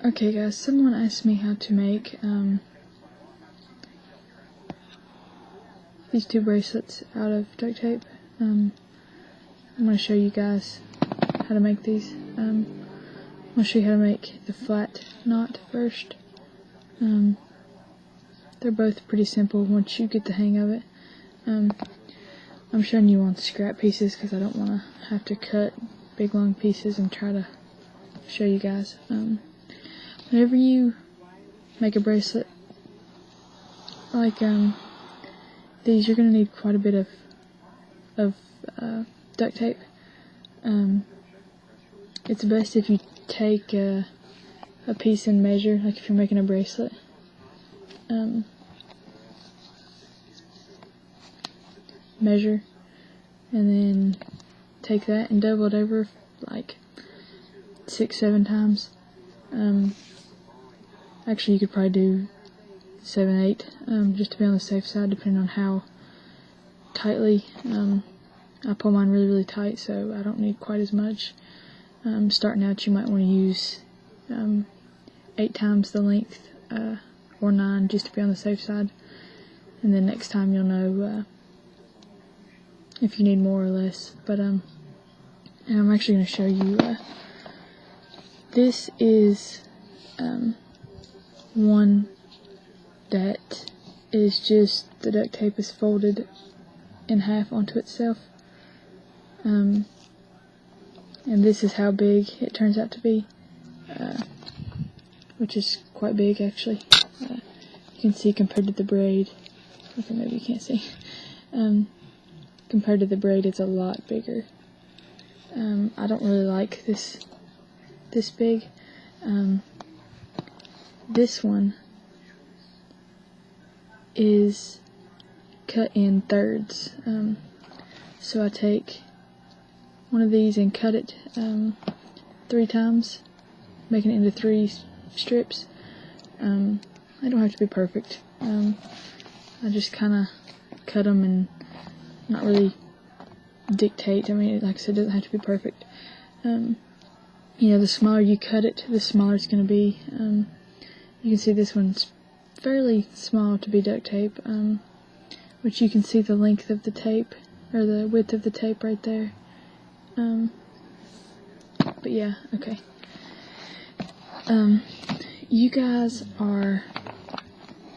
Okay guys, someone asked me how to make these two bracelets out of duct tape. I'm going to show you guys how to make these. I'm going to show you how to make the flat knot first. They're both pretty simple once you get the hang of it. I'm showing you on scrap pieces because I don't want to have to cut big long pieces and try to show you guys. Whenever you make a bracelet like these, you're going to need quite a bit of duct tape. It's best if you take a piece and measure, like if you're making a bracelet. Measure and then take that and double it over like 6-7 times. Actually, you could probably do 7-8, just to be on the safe side, depending on how tightly. I pull mine really tight, so I don't need quite as much. Starting out, you might want to use 8 times the length, or 9, just to be on the safe side. And then next time you'll know if you need more or less. But and I'm actually going to show you. This is one that is just the duct tape is folded in half onto itself. And this is how big it turns out to be, which is quite big actually. You can see compared to the braid. Okay, maybe you can't see. Compared to the braid, it's a lot bigger. I don't really like this big. This one is cut in thirds. So I take one of these and cut it 3 times, making it into 3 strips. They don't have to be perfect. I just kind of cut them and not really dictate. I mean, like I said, it doesn't have to be perfect. You know, the smaller you cut it, the smaller it's going to be. You can see this one's fairly small to be duct tape, which you can see the length of the tape, or the width of the tape right there. But yeah, okay. You guys are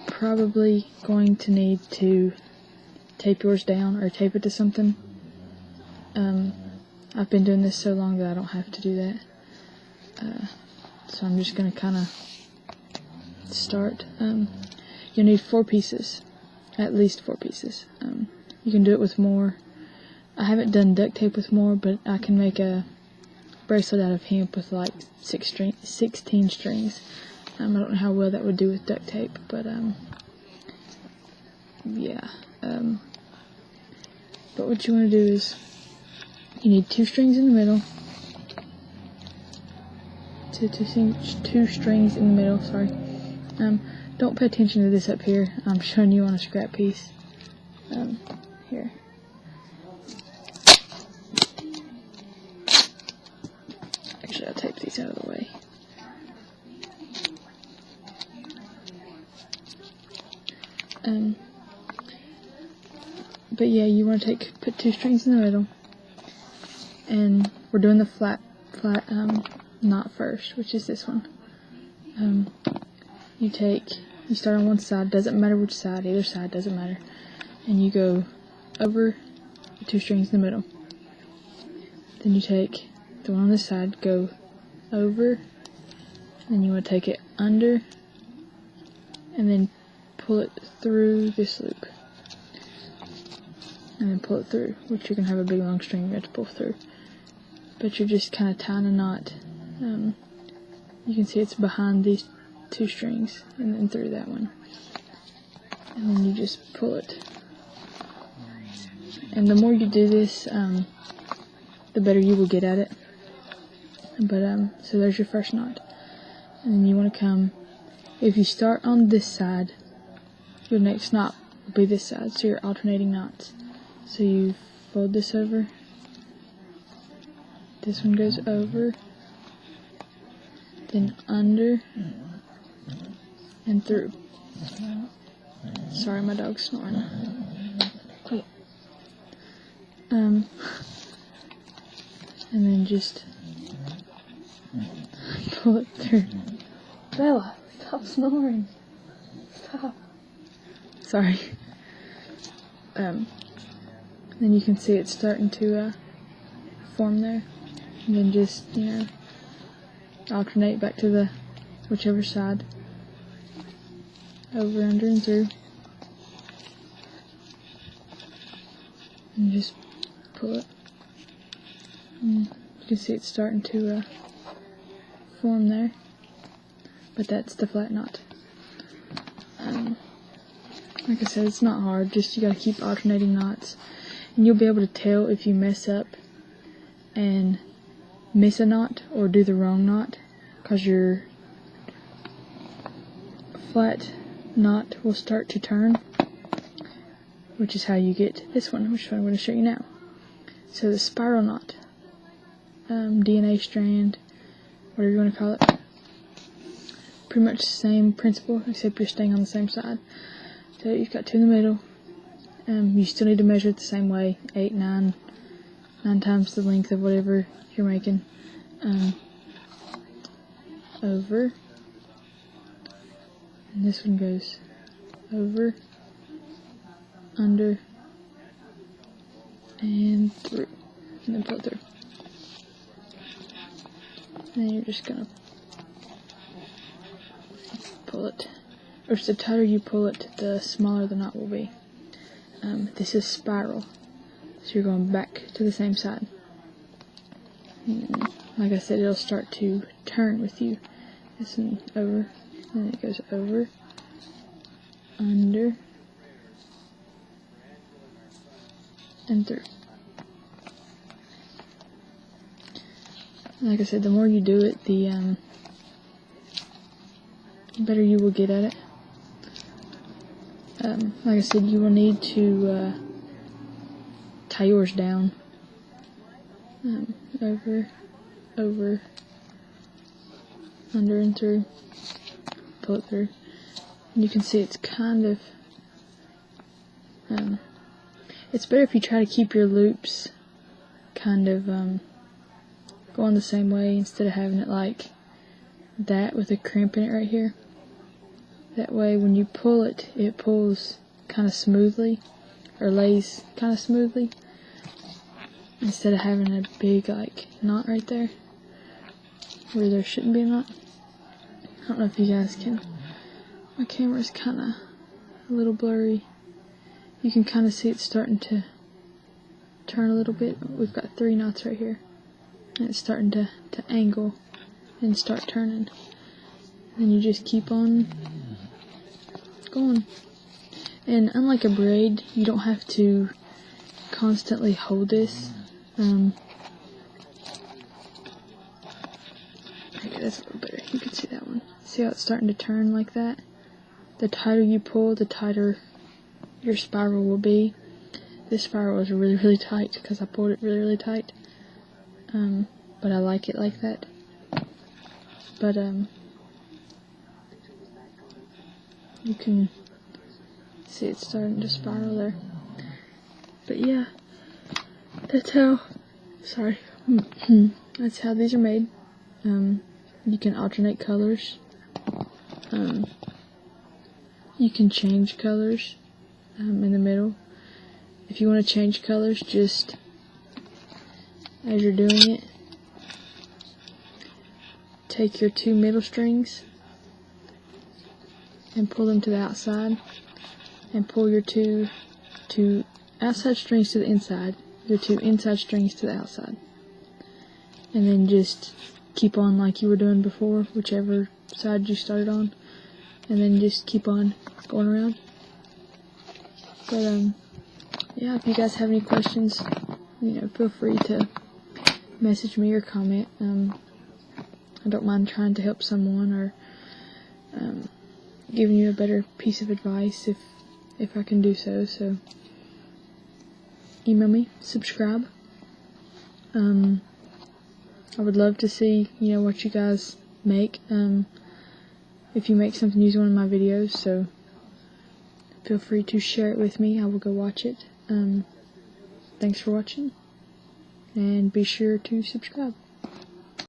probably going to need to tape yours down or tape it to something. I've been doing this so long that I don't have to do that. So I'm just going to kind of start. You'll need 4 pieces, at least 4 pieces. You can do it with more. I haven't done duct tape with more, but I can make a bracelet out of hemp with like 16 strings. I don't know how well that would do with duct tape, but yeah. But what you want to do is you need 2 strings in the middle. Two strings in the middle, sorry. Don't pay attention to this up here. I'm showing you on a scrap piece. Here. Actually, I'll tape these out of the way. But yeah, you want to put 2 strings in the middle, and we're doing the flat knot first, which is this one. You start on one side, doesn't matter which side, either side doesn't matter, and you go over the 2 strings in the middle. Then you take the one on this side, go over, and you want to take it under, and then pull it through this loop, and then pull it through, which you're going to have a big long string you have to pull through. But you're just kind of tying a knot. You can see it's behind these 2 strings, and then through that one. And then you just pull it. And the more you do this, the better you will get at it. But, so there's your first knot. And then you want to come, if you start on this side, your next knot will be this side, so you're alternating knots. So you fold this over, this one goes over, then under, and through. Sorry, my dog's snoring. Okay. And then just pull it through. Bella, stop snoring. Stop. Sorry. Then you can see it's starting to form there. And then just, alternate back to the whichever side. Over, under, and through. And just pull it. And you can see it's starting to form there. But that's the flat knot. Like I said, it's not hard, just you gotta keep alternating knots. And you'll be able to tell if you mess up and miss a knot or do the wrong knot, because your flat knot will start to turn, which is how you get this one, which I'm going to show you now. So the spiral knot, DNA strand, whatever you want to call it, pretty much the same principle, except you're staying on the same side. So you've got two in the middle. You still need to measure it the same way, 9 times the length of whatever you're making. Over, and this one goes over, under, and through, and then pull it through. And you're just gonna pull it, or the tighter you pull it, the smaller the knot will be. This is spiral, so you're going back to the same side. And like I said, it'll start to turn with you. This one over, and then it goes over, under, and through. Like I said, the more you do it, the better you will get at it. Like I said, you will need to tie yours down. Over, over, under and through, pull it through. And you can see it's kind of, it's better if you try to keep your loops kind of going the same way instead of having it like that with a crimp in it right here. That way when you pull it, it pulls kind of smoothly, or lays kind of smoothly, instead of having a big like knot right there where there shouldn't be a knot. I don't know if you guys can, my camera's kind of a little blurry. You can kind of see it starting to turn a little bit. We've got 3 knots right here, and it's starting to angle and start turning. And you just keep on going. And unlike a braid, you don't have to constantly hold this. Okay, that's a little better. You can see that one. See how it's starting to turn like that? The tighter you pull, the tighter your spiral will be. This spiral is really, really tight because I pulled it really, really tight. But I like it like that. But you can see it's starting to spiral there. But yeah, that's how, sorry, that's how these are made. You can alternate colors. You can change colors in the middle. If you want to change colors, just as you're doing it, take your 2 middle strings and pull them to the outside, and pull your 2 outside strings to the inside, your 2 inside strings to the outside, and then just keep on like you were doing before, whichever side you started on, and then just keep on going around. But yeah, if you guys have any questions, feel free to message me or comment. I don't mind trying to help someone, or giving you a better piece of advice if I can do so. So email me, subscribe. I would love to see what you guys make. If you make something, use one of my videos, so feel free to share it with me. I will go watch it. Thanks for watching, and be sure to subscribe.